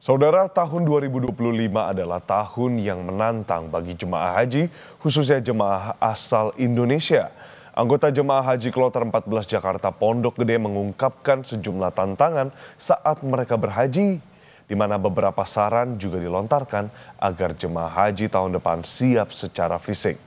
Saudara, tahun 2025 adalah tahun yang menantang bagi jemaah haji, khususnya jemaah asal Indonesia. Anggota jemaah haji Kloter 14 Jakarta Pondok Gede mengungkapkan sejumlah tantangan saat mereka berhaji, di mana beberapa saran juga dilontarkan agar jemaah haji tahun depan siap secara fisik.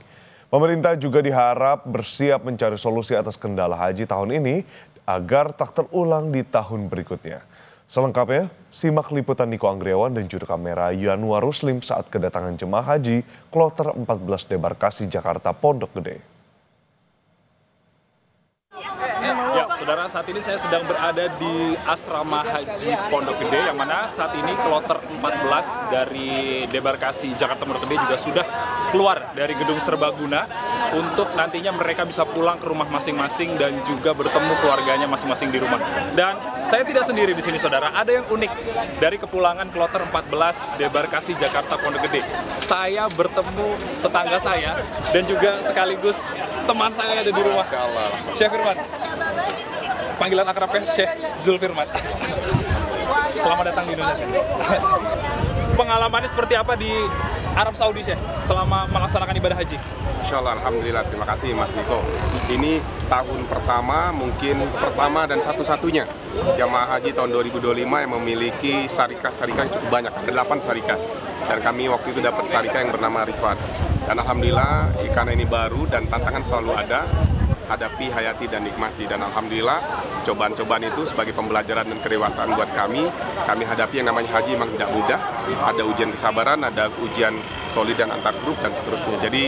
Pemerintah juga diharap bersiap mencari solusi atas kendala haji tahun ini agar tak terulang di tahun berikutnya. Selengkapnya, simak liputan Niko Anggriawan dan juru kamera Yanuar Ruslim saat kedatangan jemaah haji Kloter 14 Debarkasi Jakarta Pondok Gede. Ya, saudara, saat ini saya sedang berada di Asrama Haji Pondok Gede, yang mana saat ini Kloter 14 dari Debarkasi Jakarta Pondok Gede juga sudah keluar dari gedung serbaguna untuk nantinya mereka bisa pulang ke rumah masing-masing dan juga bertemu keluarganya masing-masing di rumah. Dan saya tidak sendiri di sini, saudara. Ada yang unik dari kepulangan Kloter 14 Debarkasi Jakarta Pondok Gede. Saya bertemu tetangga saya dan juga sekaligus teman saya yang ada di rumah. Syekh Firman. Panggilan akrabnya Syekh Zulfirman. Selamat datang di Indonesia. Pengalamannya seperti apa di Arab Saudi, Syekh, selama melaksanakan ibadah haji? Insyaallah, alhamdulillah, terima kasih Mas Niko. Ini tahun pertama, mungkin pertama dan satu-satunya jamaah haji tahun 2025 yang memiliki syarikat-syarikat cukup banyak, ada 8 syarikat. Dan kami waktu itu dapat syarikat yang bernama Rifat. Dan alhamdulillah, karena ini baru dan tantangan selalu ada, hadapi, hayati, dan nikmati. Dan alhamdulillah, cobaan-cobaan itu sebagai pembelajaran dan kedewasaan buat kami hadapi. Yang namanya haji memang tidak mudah, ada ujian kesabaran, ada ujian solid dan antar grup, dan seterusnya. Jadi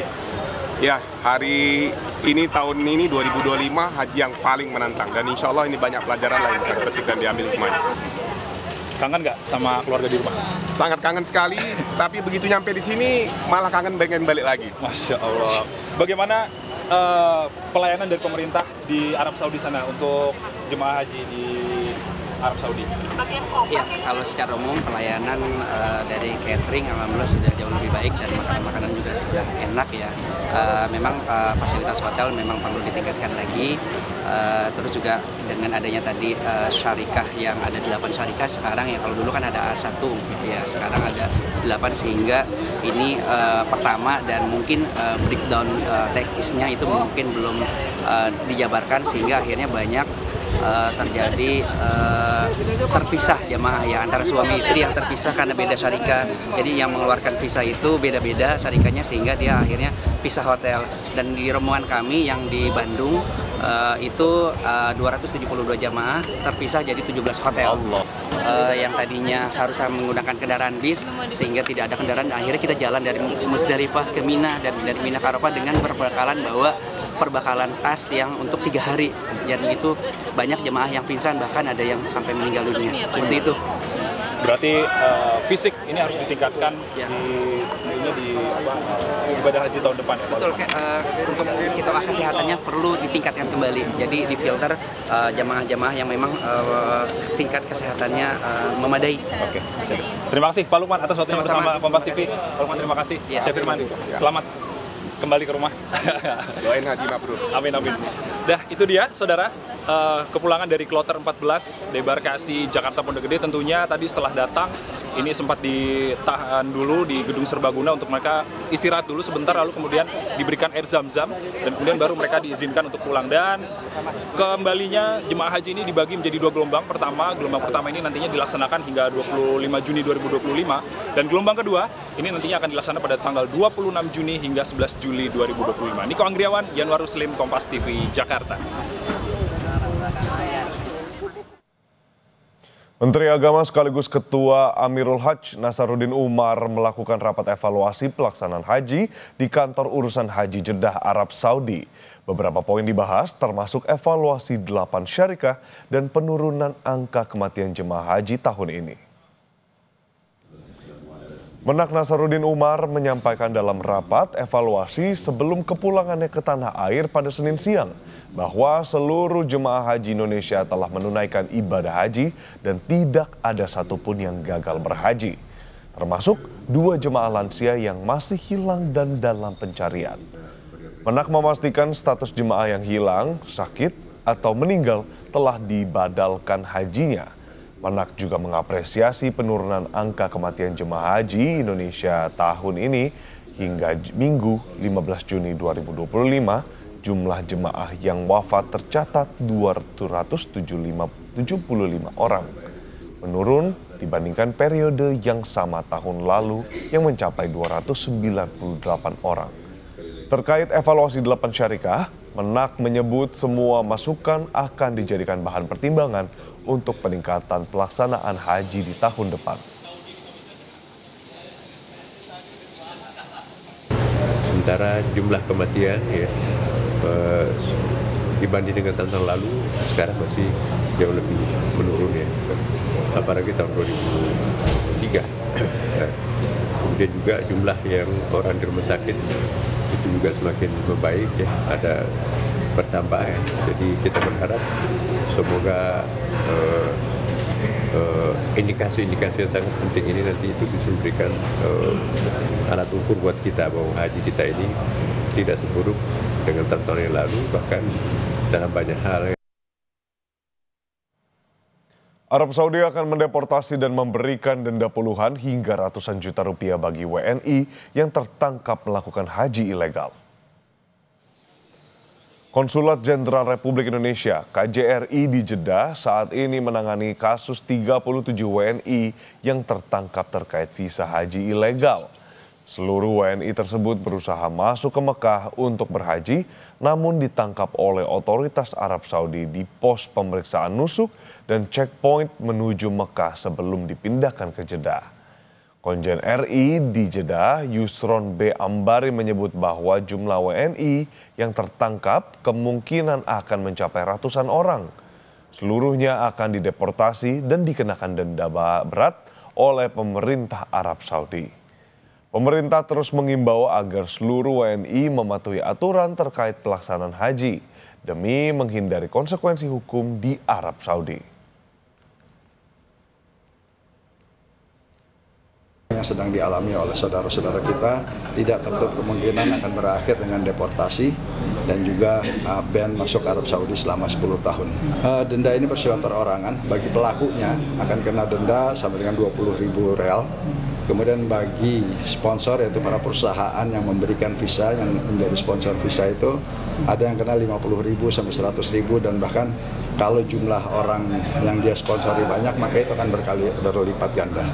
ya, hari ini, tahun ini 2025 haji yang paling menantang, dan insya Allah ini banyak pelajaran lain yang bisa dipetik dan diambil hikmahnya. Kangen nggak sama keluarga di rumah? Sangat kangen sekali, tapi begitu nyampe di sini malah kangen pengen balik lagi. Masya Allah. Bagaimana pelayanan dari pemerintah di Arab Saudi sana untuk jemaah haji di Arab Saudi? Ya, kalau secara umum pelayanan dari catering alhamdulillah sudah jauh lebih baik dan makanan-makanan juga sudah enak ya. Memang fasilitas hotel memang perlu ditingkatkan lagi. Terus juga dengan adanya tadi syarikah yang ada 8 syarikah sekarang ya, kalau dulu kan ada A1 ya, sekarang ada 8 sehingga ini pertama dan mungkin breakdown teknisnya itu mungkin belum dijabarkan sehingga akhirnya banyak terjadi terpisah jamaah ya, antara suami istri yang terpisah karena beda syarikah. Jadi yang mengeluarkan visa itu beda-beda syarikahnya sehingga dia akhirnya pisah hotel. Dan di rombongan kami yang di Bandung itu 272 jamaah terpisah jadi 17 hotel. Yang tadinya seharusnya menggunakan kendaraan bis sehingga tidak ada kendaraan, akhirnya kita jalan dari Musdalifah ke Mina dan dari Mina ke Arafah dengan berbekalan bawa perbekalan tas yang untuk 3 hari. Jadi itu banyak jemaah yang pingsan, bahkan ada yang sampai meninggal dunia. Seperti itu. Berarti fisik ini harus ditingkatkan ya. di ibadah haji tahun depan ya? Betul, untuk istilah kesehatannya perlu ditingkatkan kembali. Jadi difilter jamaah-jamaah yang memang tingkat kesehatannya memadai. Oke, terima kasih Pak Lukman atas waktunya bersama Kompas TV. Pak Lukman, terima kasih. Ya. Syekh Firman, selamat kembali ke rumah. Doain haji mabrur. Amin, amin. Dah, itu dia saudara, kepulangan dari Kloter 14 Debarkasi Jakarta Pondok Gede. Tentunya tadi setelah datang ini sempat ditahan dulu di gedung serbaguna untuk mereka istirahat dulu sebentar, lalu kemudian diberikan air zam-zam dan kemudian baru mereka diizinkan untuk pulang. Dan kembalinya jemaah haji ini dibagi menjadi 2 gelombang. Gelombang pertama ini nantinya dilaksanakan hingga 25 Juni 2025 dan gelombang kedua ini nantinya akan dilaksanakan pada tanggal 26 Juni hingga 11 Juli 2025. Niko Anggriawan, Yanuar Ruslim, Kompas TV, Jakarta. Menteri Agama sekaligus Ketua Amirul Hajj Nasaruddin Umar melakukan rapat evaluasi pelaksanaan haji di kantor urusan haji Jeddah, Arab Saudi. Beberapa poin dibahas termasuk evaluasi 8 syarikah dan penurunan angka kematian jemaah haji tahun ini. Menak Nasaruddin Umar menyampaikan dalam rapat evaluasi sebelum kepulangannya ke tanah air pada Senin siang bahwa seluruh jemaah haji Indonesia telah menunaikan ibadah haji dan tidak ada satupun yang gagal berhaji, termasuk 2 jemaah lansia yang masih hilang dan dalam pencarian. Menak memastikan status jemaah yang hilang, sakit, atau meninggal telah dibadalkan hajinya. Menak juga mengapresiasi penurunan angka kematian jemaah haji Indonesia tahun ini hingga Minggu 15 Juni 2025, jumlah jemaah yang wafat tercatat 275 orang, menurun dibandingkan periode yang sama tahun lalu yang mencapai 298 orang. Terkait evaluasi 8 syarikah, Menak menyebut semua masukan akan dijadikan bahan pertimbangan untuk peningkatan pelaksanaan haji di tahun depan. Sementara jumlah kematian ya, dibanding dengan tahun lalu sekarang masih jauh lebih menurun ya, apalagi tahun 2003. Kemudian juga jumlah yang orang di rumah sakit itu juga semakin membaik ya, ada bertambah ya. Jadi kita berharap semoga indikasi-indikasi yang sangat penting ini nanti itu bisa memberikan alat ukur buat kita bahwa haji kita ini tidak seburuk dengan tahun-tahun yang lalu, bahkan dalam banyak hal. Arab Saudi akan mendeportasi dan memberikan denda puluhan hingga ratusan juta rupiah bagi WNI yang tertangkap melakukan haji ilegal. Konsulat Jenderal Republik Indonesia (KJRI) di Jeddah saat ini menangani kasus 37 WNI yang tertangkap terkait visa haji ilegal. Seluruh WNI tersebut berusaha masuk ke Mekah untuk berhaji, namun ditangkap oleh otoritas Arab Saudi di pos pemeriksaan nusuk dan checkpoint menuju Mekah sebelum dipindahkan ke Jeddah. Konjen RI di Jeddah, Yusron B. Ambari menyebut bahwa jumlah WNI yang tertangkap kemungkinan akan mencapai ratusan orang. Seluruhnya akan dideportasi dan dikenakan denda berat oleh pemerintah Arab Saudi. Pemerintah terus mengimbau agar seluruh WNI mematuhi aturan terkait pelaksanaan haji demi menghindari konsekuensi hukum di Arab Saudi. Yang sedang dialami oleh saudara-saudara kita tidak tertutup kemungkinan akan berakhir dengan deportasi dan juga ban masuk Arab Saudi selama 10 tahun. Denda ini bersifat perorangan, bagi pelakunya akan kena denda sampai dengan 20.000 real. Kemudian bagi sponsor, yaitu para perusahaan yang memberikan visa, yang menjadi sponsor visa itu ada yang kena 50.000 sampai 100.000, dan bahkan kalau jumlah orang yang dia sponsori banyak maka itu akan berlipat ganda.